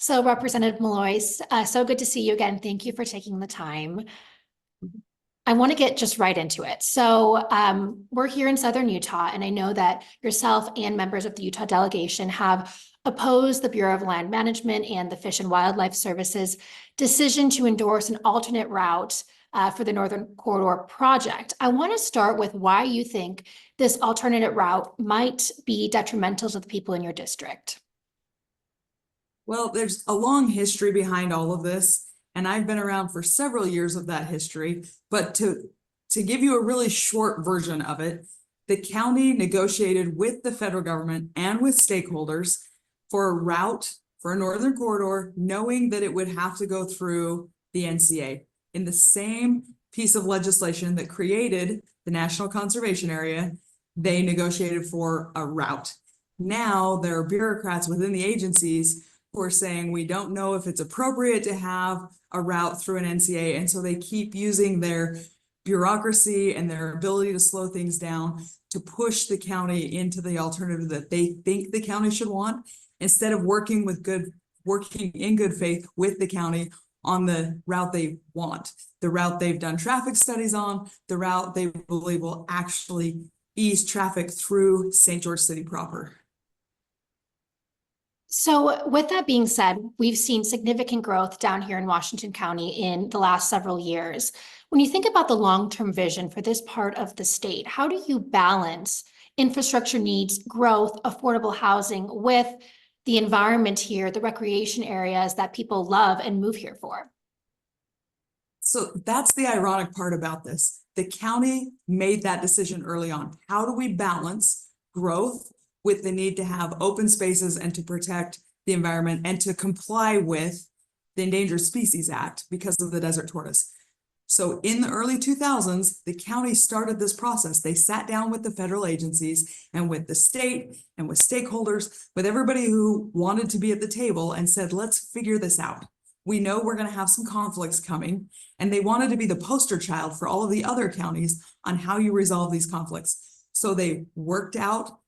So Representative Maloy, so good to see you again. Thank you for taking the time. I want to get just right into it. So we're here in Southern Utah, and I know that yourself and members of the Utah delegation have opposed the Bureau of Land Management and the Fish and Wildlife Service's decision to endorse an alternate route for the Northern Corridor project. I want to start with why you think this alternate route might be detrimental to the people in your district. Well, there's a long history behind all of this, and I've been around for several years of that history. But to give you a really short version of it, the county negotiated with the federal government and with stakeholders for a route for a northern corridor, knowing that it would have to go through the NCA. In the same piece of legislation that created the National Conservation Area, they negotiated for a route. Now there are bureaucrats within the agencies who are saying we don't know if it's appropriate to have a route through an NCA, and so they keep using their bureaucracy and their ability to slow things down to push the county into the alternative that they think the county should want, instead of working in good faith with the county on the route they want, the route they've done traffic studies on, the route they believe will actually ease traffic through St. George City proper. So with that being said, we've seen significant growth down here in Washington County in the last several years. When you think about the long-term vision for this part of the state, how do you balance infrastructure needs, growth, affordable housing with the environment here, the recreation areas that people love and move here for? So that's the ironic part about this. The county made that decision early on. How do we balance growth with the need to have open spaces and to protect the environment and to comply with the Endangered Species Act because of the desert tortoise? So in the early 2000s, the county started this process. They sat down with the federal agencies and with the state and with stakeholders, with everybody who wanted to be at the table, and said, let's figure this out. We know we're going to have some conflicts coming, and they wanted to be the poster child for all of the other counties on how you resolve these conflicts. So they worked out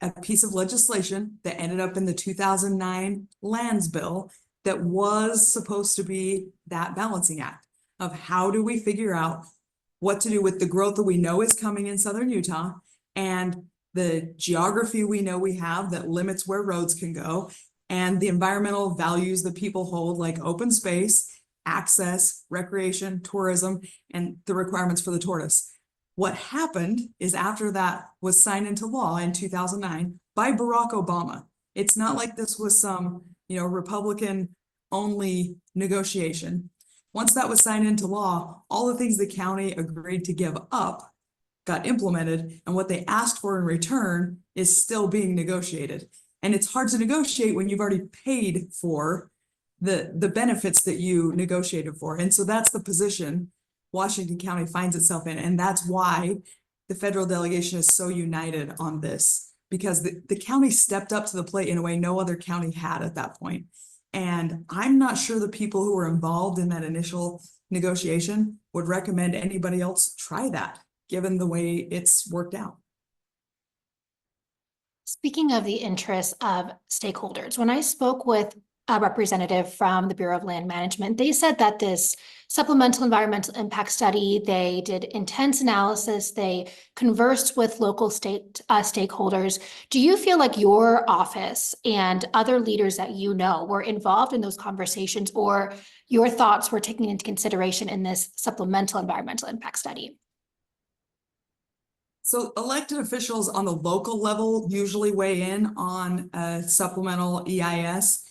a piece of legislation that ended up in the 2009 lands bill that was supposed to be that balancing act of how do we figure out what to do with the growth that we know is coming in Southern Utah and the geography we know we have that limits where roads can go, and the environmental values that people hold, like open space, access, recreation, tourism, and the requirements for the tortoise. What happened is, after that was signed into law in 2009 by Barack Obama, it's not like this was some, Republican only negotiation. Once that was signed into law, all the things the county agreed to give up got implemented, and what they asked for in return is still being negotiated. And it's hard to negotiate when you've already paid for the benefits that you negotiated for. And so that's the position Washington County finds itself in. And that's why the federal delegation is so united on this, because the county stepped up to the plate in a way no other county had at that point. And I'm not sure the people who were involved in that initial negotiation would recommend anybody else try that, given the way it's worked out. Speaking of the interests of stakeholders, when I spoke with a representative from the Bureau of Land Management, they said that this supplemental environmental impact study, they did intense analysis, they conversed with local stakeholders. Do you feel like your office and other leaders that you know were involved in those conversations, or your thoughts were taken into consideration in this supplemental environmental impact study? So elected officials on the local level usually weigh in on a supplemental EIS.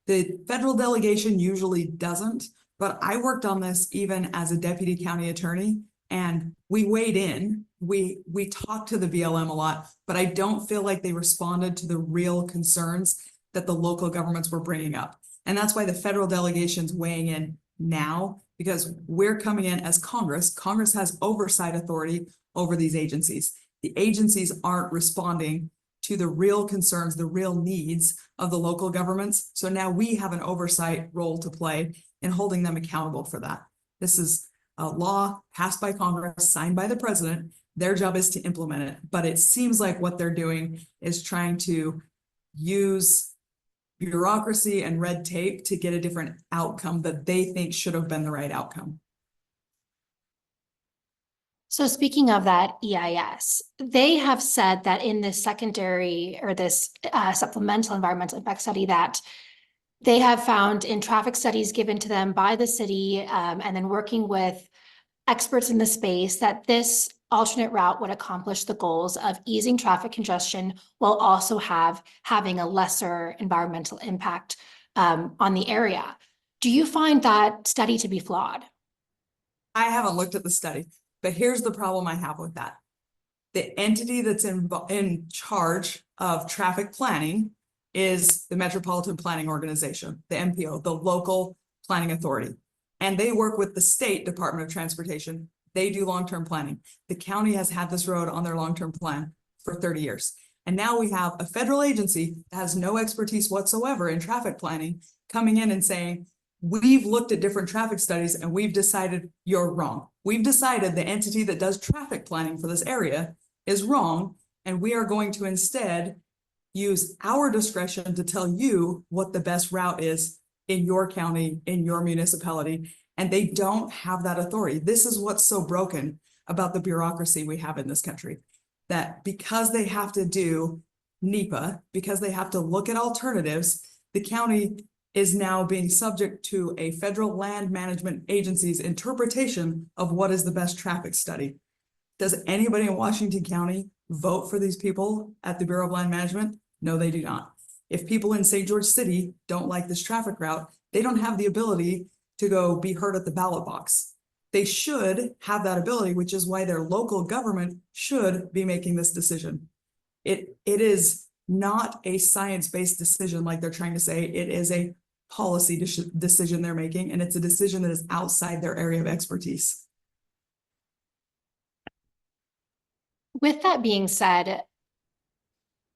The federal delegation usually doesn't, but I worked on this even as a deputy county attorney, and we weighed in. We talked to the BLM a lot, but I don't feel like they responded to the real concerns that the local governments were bringing up. And that's why the federal delegation's weighing in now, because we're coming in as Congress. Congress has oversight authority over these agencies. The agencies aren't responding to the real concerns, the real needs of the local governments. So now we have an oversight role to play in holding them accountable for that. This is a law passed by Congress, signed by the president. Their job is to implement it. But it seems like what they're doing is trying to use bureaucracy and red tape to get a different outcome that they think should have been the right outcome. So speaking of that EIS, they have said that in this secondary or this supplemental environmental impact study that they have found in traffic studies given to them by the city and then working with experts in the space that this alternate route would accomplish the goals of easing traffic congestion while also having a lesser environmental impact on the area. Do you find that study to be flawed? I haven't looked at the study, but here's the problem I have with that. The entity that's in charge of traffic planning is the Metropolitan Planning Organization, the MPO, the local planning authority. And they work with the state Department of Transportation. They do long-term planning. The county has had this road on their long-term plan for 30 years. And now we have a federal agency that has no expertise whatsoever in traffic planning coming in and saying, we've looked at different traffic studies and we've decided you're wrong. We've decided the entity that does traffic planning for this area is wrong. And we are going to instead use our discretion to tell you what the best route is in your county, in your municipality. And they don't have that authority. This is what's so broken about the bureaucracy we have in this country. That because they have to do NEPA, because they have to look at alternatives, the county is now being subject to a federal land management agency's interpretation of what is the best traffic study. Does anybody in Washington County vote for these people at the Bureau of Land Management? No, they do not. If people in St. George City don't like this traffic route, they don't have the ability to go be heard at the ballot box. They should have that ability, which is why their local government should be making this decision. It is not a science-based decision like they're trying to say. It is a policy decision they're making, and it's a decision that is outside their area of expertise. With that being said,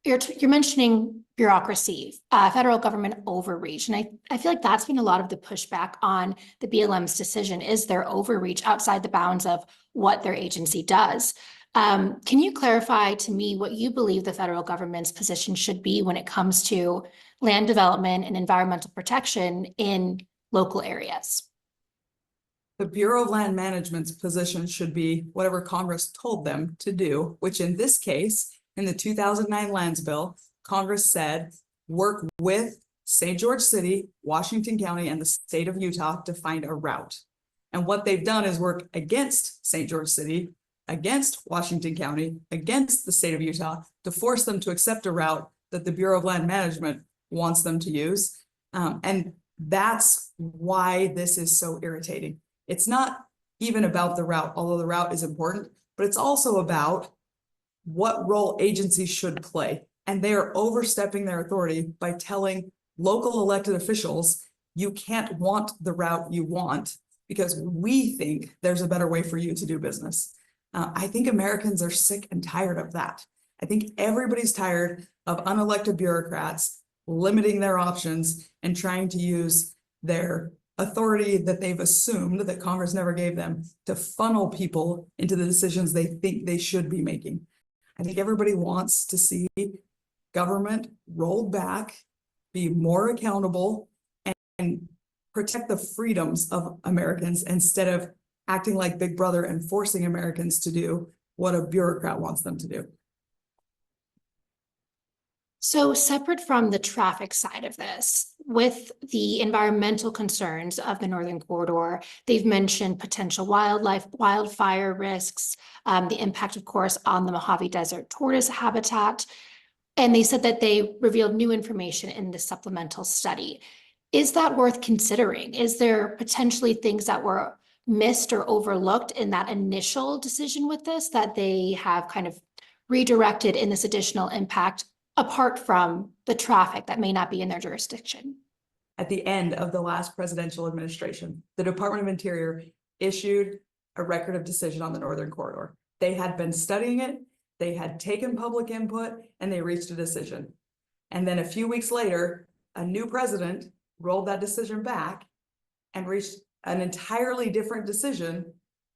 you're mentioning bureaucracy, federal government overreach, and I feel like that's been a lot of the pushback on the BLM's decision is their overreach outside the bounds of what their agency does. Can you clarify to me what you believe the federal government's position should be when it comes to land development and environmental protection in local areas? The Bureau of Land Management's position should be whatever Congress told them to do, which in this case, in the 2009 Lands Bill, Congress said, work with St. George City, Washington County, and the state of Utah to find a route. And what they've done is work against St. George City, against Washington County, against the state of Utah to force them to accept a route that the Bureau of Land Management wants them to use. And that's why this is so irritating. It's not even about the route, although the route is important, but it's also about what role agencies should play. And they are overstepping their authority by telling local elected officials, you can't want the route you want because we think there's a better way for you to do business. I think Americans are sick and tired of that. I think everybody's tired of unelected bureaucrats limiting their options and trying to use their authority that they've assumed that Congress never gave them to funnel people into the decisions they think they should be making. I think everybody wants to see government rolled back, be more accountable, and protect the freedoms of Americans instead of acting like Big Brother and forcing Americans to do what a bureaucrat wants them to do. So separate from the traffic side of this, with the environmental concerns of the Northern Corridor, they've mentioned potential wildfire risks, the impact, of course, on the Mojave Desert tortoise habitat. And they said that they revealed new information in the supplemental study. Is that worth considering? Is there potentially things that were missed or overlooked in that initial decision with this that they have kind of redirected in this additional impact apart from the traffic that may not be in their jurisdiction? At the end of the last presidential administration, the Department of Interior issued a record of decision on the Northern Corridor. They had been studying it, they had taken public input, and they reached a decision. And then a few weeks later, a new president rolled that decision back and reached an entirely different decision,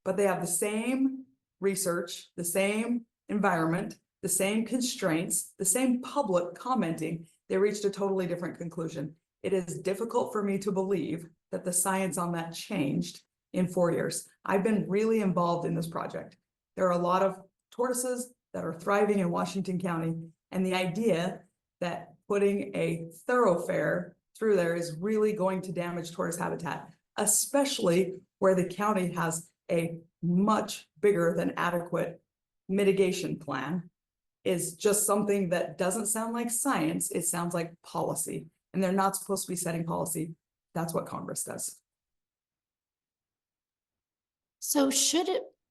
but they have the same research, the same environment, the same constraints, the same public commenting. they reached a totally different conclusion. It is difficult for me to believe that the science on that changed in 4 years. I've been really involved in this project. There are a lot of tortoises that are thriving in Washington County, and the idea that putting a thoroughfare through there is really going to damage tortoise habitat, especially where the county has a much bigger than adequate mitigation plan, is just something that doesn't sound like science. It sounds like policy, and they're not supposed to be setting policy. That's what Congress does. So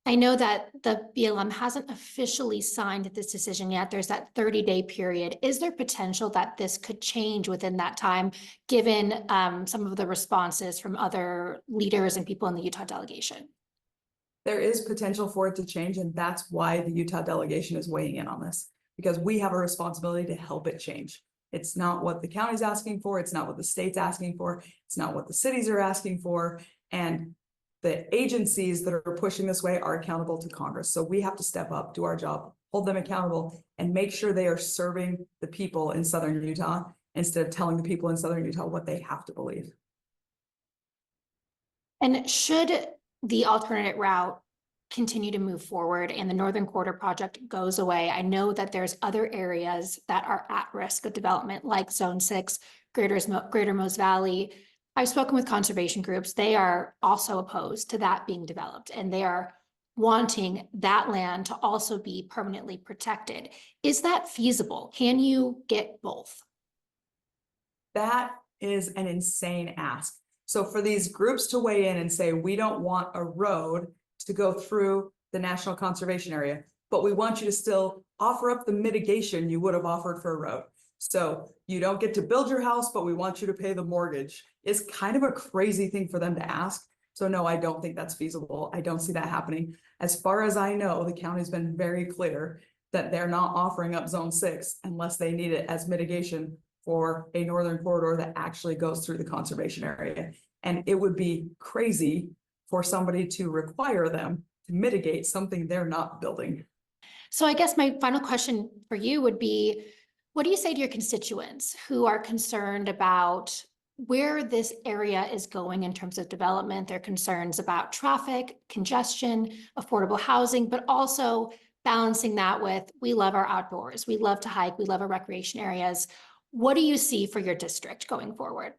I know that the BLM hasn't officially signed this decision yet. There's that 30-day period. Is there potential that this could change within that time, given some of the responses from other leaders and people in the Utah delegation? There is potential for it to change, and that's why the Utah delegation is weighing in on this, because we have a responsibility to help it change. It's not what the county's asking for. It's not what the state's asking for. It's not what the cities are asking for. And the agencies that are pushing this way are accountable to Congress. So we have to step up, do our job, hold them accountable, and make sure they are serving the people in Southern Utah instead of telling the people in Southern Utah what they have to believe. And should the alternate route continue to move forward and the Northern Corridor project goes away, I know that there's other areas that are at risk of development, like Zone 6, Greater Mose Valley. I've spoken with conservation groups. They are also opposed to that being developed, and they are wanting that land to also be permanently protected. Is that feasible? Can you get both? That is an insane ask. So for these groups to weigh in and say, we don't want a road to go through the National Conservation Area, but we want you to still offer up the mitigation you would have offered for a road. So you don't get to build your house, but we want you to pay the mortgage, is kind of a crazy thing for them to ask. So no, I don't think that's feasible. I don't see that happening. As far as I know, the county's been very clear that they're not offering up Zone 6 unless they need it as mitigation for a northern corridor that actually goes through the conservation area. And it would be crazy for somebody to require them to mitigate something they're not building. So I guess my final question for you would be, what do you say to your constituents who are concerned about where this area is going in terms of development? Their concerns about traffic, congestion, affordable housing, but also balancing that with, we love our outdoors, we love to hike, we love our recreation areas. What do you see for your district going forward?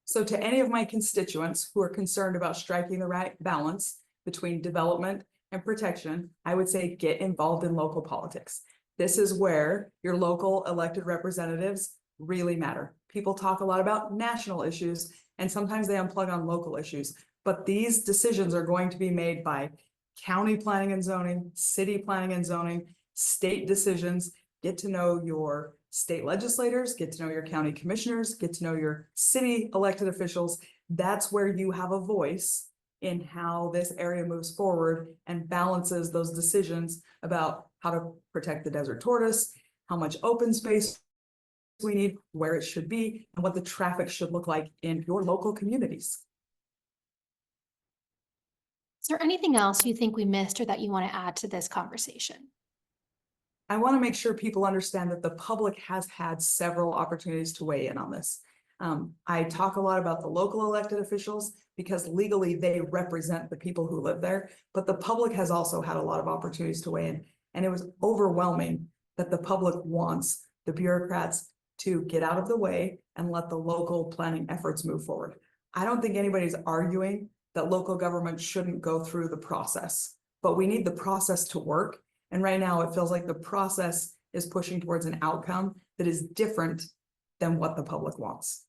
So to any of my constituents who are concerned about striking the right balance between development and protection, I would say get involved in local politics. This is where your local elected representatives really matter. People talk a lot about national issues, and sometimes they unplug on local issues, but these decisions are going to be made by county planning and zoning, city planning and zoning, state decisions. Get to know your state legislators, get to know your county commissioners, get to know your city elected officials. That's where you have a voice in how this area moves forward and balances those decisions about how to protect the desert tortoise, how much open space we need, where it should be, and what the traffic should look like in your local communities. Is there anything else you think we missed or that you want to add to this conversation? I want to make sure people understand that the public has had several opportunities to weigh in on this. I talk a lot about the local elected officials because legally they represent the people who live there, but the public has also had a lot of opportunities to weigh in. And it was overwhelming that the public wants the bureaucrats to get out of the way and let the local planning efforts move forward. I don't think anybody's arguing that local government shouldn't go through the process, but we need the process to work. And right now it feels like the process is pushing towards an outcome that is different than what the public wants.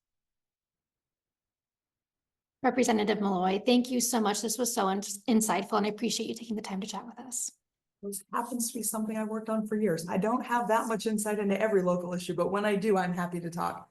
Representative Maloy, thank you so much. This was so insightful, and I appreciate you taking the time to chat with us. This happens to be something I worked on for years. I don't have that much insight into every local issue, but when I do, I'm happy to talk.